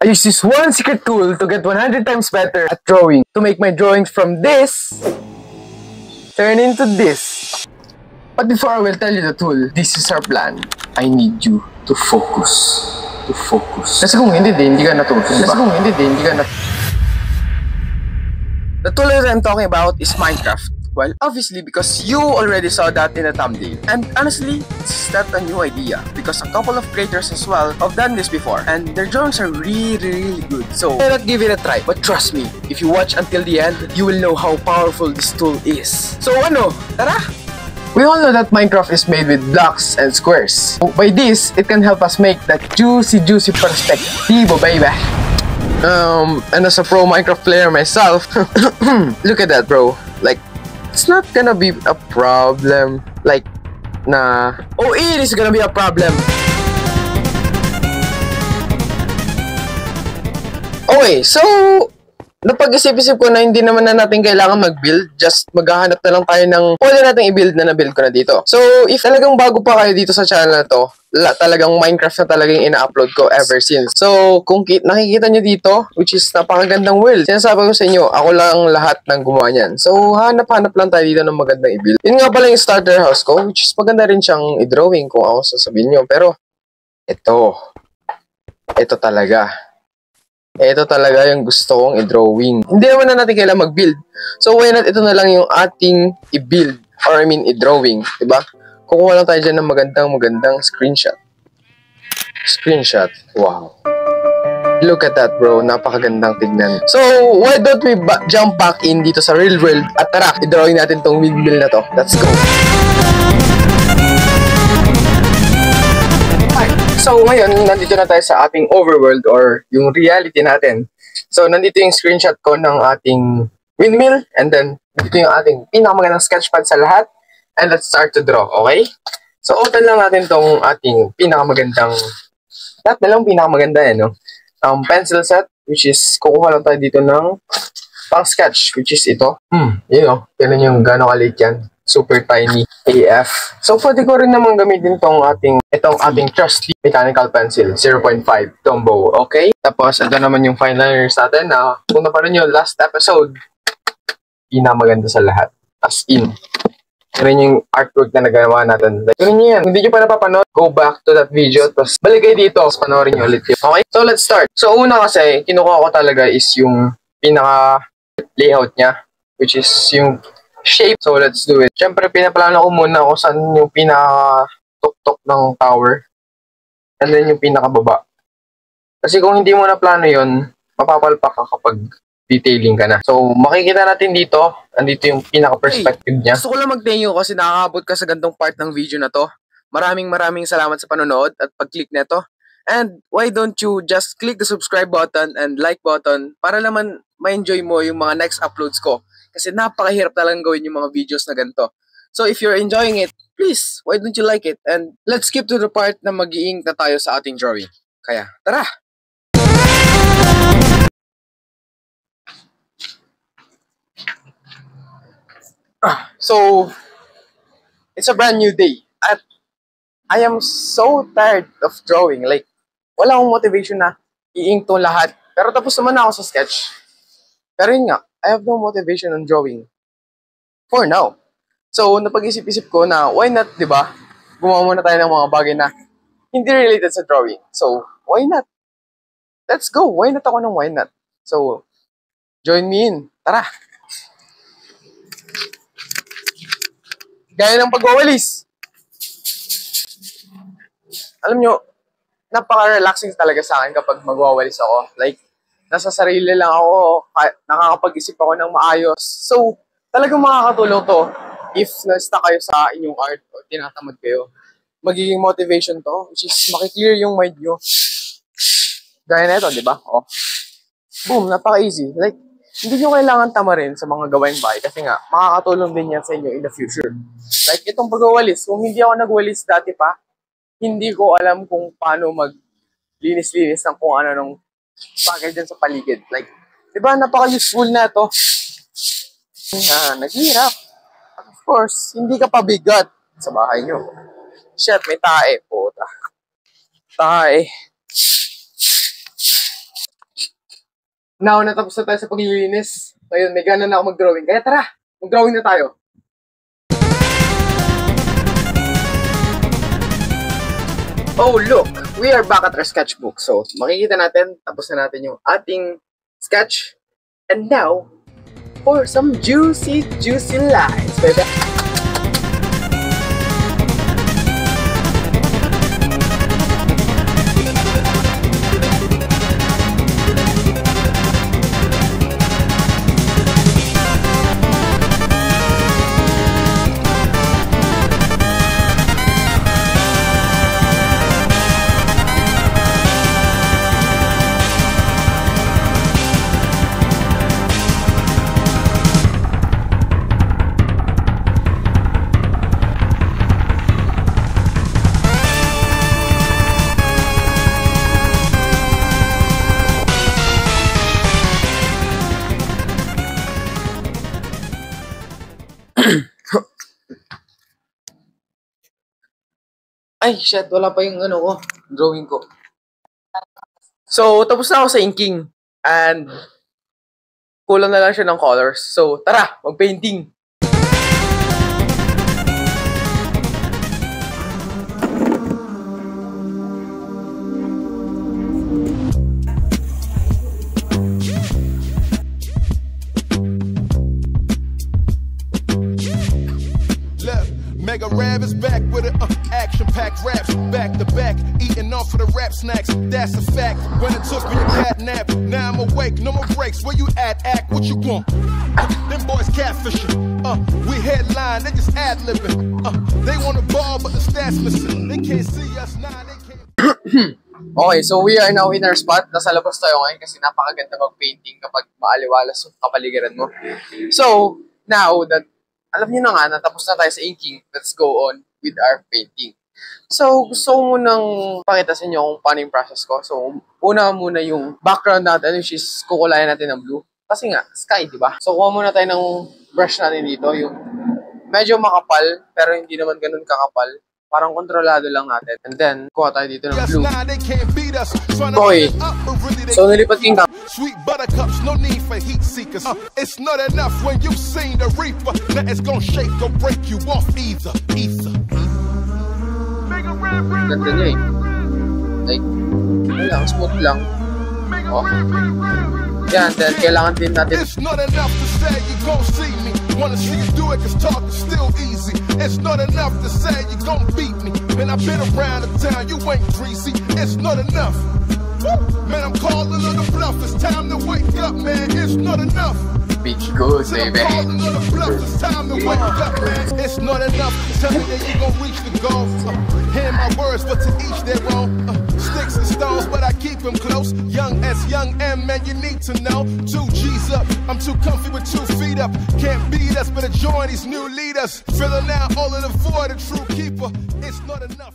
I use this one secret tool to get 100 times better at drawing. To make my drawings from this turn into this. But before I will tell you the tool, this is our plan. I need you to focus. To focus. Kasi kung hindi din, hindi ka natuto. Kasi kung hindi din, hindi ka natuto. The tool that I'm talking about is Minecraft. Well, obviously because you already saw that in the thumbnail. And honestly, it's not a new idea because a couple of creators as well have done this before and their drawings are really good. So, why not give it a try? But trust me, if you watch until the end, you will know how powerful this tool is. So ano, tara! We all know that Minecraft is made with blocks and squares. So, by this, it can help us make that juicy perspective, baby. And as a pro Minecraft player myself, look at that, bro. Like, it's not gonna be a problem. Like, nah. Oh, it is gonna be a problem. Okay, so napag-isip-isip ko na hindi naman na natin kailangan mag-build. Just maghahanap na lang tayo ng pwede natin i-build na na-build ko na dito. So, if talagang bago pa kayo dito sa channel na to, talagang Minecraft na talagang ina-upload ko ever since. So, kung nakikita nyo dito, which is napakagandang world, sinasabi ko sa inyo, ako lang lahat ng gumawa niyan. So, hanap-hanap lang tayo dito ng magandang i-build. Yun nga pala yung starter house ko, which is maganda rin siyang i-drawing kung ako sasabihin nyo. Pero, ito talaga. Ito talaga yung gusto kong i-drawing. Hindi naman na natin kailangan mag-build. So, why not ito na lang yung ating i-build, or I mean, i-drawing, diba? Kukuha lang tayo dyan ng magandang screenshot. Wow. Look at that, bro. Napakagandang tignan. So, why don't we jump back in dito sa real world at tara, i-drawing natin tong windmill na to. Let's go. So, ngayon, nandito na tayo sa ating overworld or yung reality natin. So, nandito yung screenshot ko ng ating windmill and then dito yung ating pinakamagandang sketchpad sa lahat. And let's start to draw, okay? So, open lang natin tong ating pinakamagandang lahat na lang pinakamaganda no? Pencil set, which is kukuha lang tayo dito ng pang sketch, which is ito. You know, tignan yung gano'ng kaliit yan. Super tiny AF. So, pwede ko rin naman gamitin itong ating trusty mechanical pencil, 0.5 Tombow, okay? Tapos, ito naman yung finalizers natin na kung napanood nyo last episode, pinamaganda sa lahat. As in. Yun yung artwork na nagawa natin. Yun yan. Kung hindi nyo pa napapanood, go back to that video. Tapos, balik kayo dito. Tapos, panoorin nyo ulit yun. Okay? So, let's start. So, una kasi, kinukuha ko talaga is yung pinaka-layout niya, which is yung shape. So, let's do it. Siyempre, pinaplano ko muna kung saan yung pinaka-tok-tok ng tower. And then, yung pinaka-baba. Kasi kung hindi mo na plano yun, mapapalpak ka kapag detailing ka na. So, makikita natin dito. Andito yung pinaka-perspective niya. Gusto ko lang mag-thank you kasi nakakabot ka sa gantong part ng video na to. Maraming salamat sa panonood at pag-click neto. And why don't you just click the subscribe button and like button para naman ma-enjoy mo yung mga next uploads ko. Kasi napakahirap talagang gawin yung mga videos na ganito. So if you're enjoying it, please, why don't you like it? And let's skip to the part na mag-i-ink na tayo sa ating drawing. Kaya, tara! So, it's a brand new day. At I am so tired of drawing. Like, wala akong motivation na i-ink to lahat. Pero tapos naman ako sa sketch. Pero yun nga, I have no motivation on drawing. For now. So, napag-isip-isip ko na, why not, di ba? Gumawa muna tayo ng mga bagay na hindi related sa drawing. So, why not? Let's go. Why not ako ng why not? So, join me in. Tara! Gaya ng pagwawalis. Alam nyo, napaka-relaxing talaga sa akin kapag magwawalis ako. Like, nasa sarili lang ako, nakakapag-isip ako ng maayos. So, talagang makakatulong to if na-stuck kayo sa inyong art o tinatamad kayo. Magiging motivation to, which is makiklear yung mind nyo. Gaya na ito, di ba? Oh. Boom, napaka-easy. Like, hindi nyo kailangan tamarin sa mga gawaing bahay kasi nga, makakatulong din yan sa inyo in the future. Like, itong pagwawalis, kung hindi ako nagwalis dati pa, hindi ko alam kung paano mag-linis-linis ng kung ano nung bagay dyan sa paligid. Like, di ba, napaka-useful na to. Naghihirap. Of course, hindi ka pabigat sa bahay nyo. Shit, may tae. Puta. Tae. Now, natapos na tayo sa paglilinis. Ngayon, may gana na ako mag-drawing. Kaya tara, mag-drawing na tayo. Oh, look! We are back at our sketchbook. So, makikita natin, tapos na natin yung ating sketch. And now, for some juicy lines, baby. Ay, shit, wala pa yung drawing ko. So, tapos na ako sa inking. And, kulang na lang siya ng colors. So, tara, mag-painting. Mega Rab is back with it, action-packed raps, back-to-back, eating off of the rap snacks, that's a fact. When it took me a cat nap, now I'm awake, no more breaks, where you at, act what you want. Them boys catfishing, we headline, they just ad-libbing, they want a ball but the stats missing, they can't see us now, they can't. Okay, so we are now in our spot. Nasa labas tayo ngayon kasi napakaganda mag-painting kapag maaliwalas yung kapaligiran mo. So, now that alam niyo na nga, natapos na tayo sa inking. Let's go on with our painting. So, gusto ko munang pakita sa inyo kung paano yung process ko. So, una muna yung background natin, which is kukulayan natin ng blue. Kasi nga, sky, di ba? So, kuha muna tayo ng brush natin dito, yung medyo makapal, pero hindi naman ganun kakapal. Parang kontrolado lang natin. And then, kuha tayo dito ng blue. Boy! So, nilipat yung Sweet buttercups, no need for heat seekers. It's not enough when you've seen the reaper. Nothing's gonna shake or break you off either. Ganda niya eh. Like, lang, smooth lang. Oh. Yan, then kailangan din natin. It's not enough to say you gon' see me. Wanna see you do it cause talk is still easy. It's not enough to say you gon' beat me. Man, I've been around the town, you ain't greasy. It's not enough. Man, I'm calling on the bluff. It's time to wake up, man. It's not enough. Big good, baby. I'm calling on the bluff. It's time to wake up, man. It's not enough. Tell me that you gon' reach the goal. Hear my words, but to each their own. Sticks and stones, but I keep them close. Young S, young M, man, you need to know. 2 G's up. I'm too comfy with 2 feet up. Can't beat us, but join these new leaders. Filling out all of the void, a true keeper. It's not enough.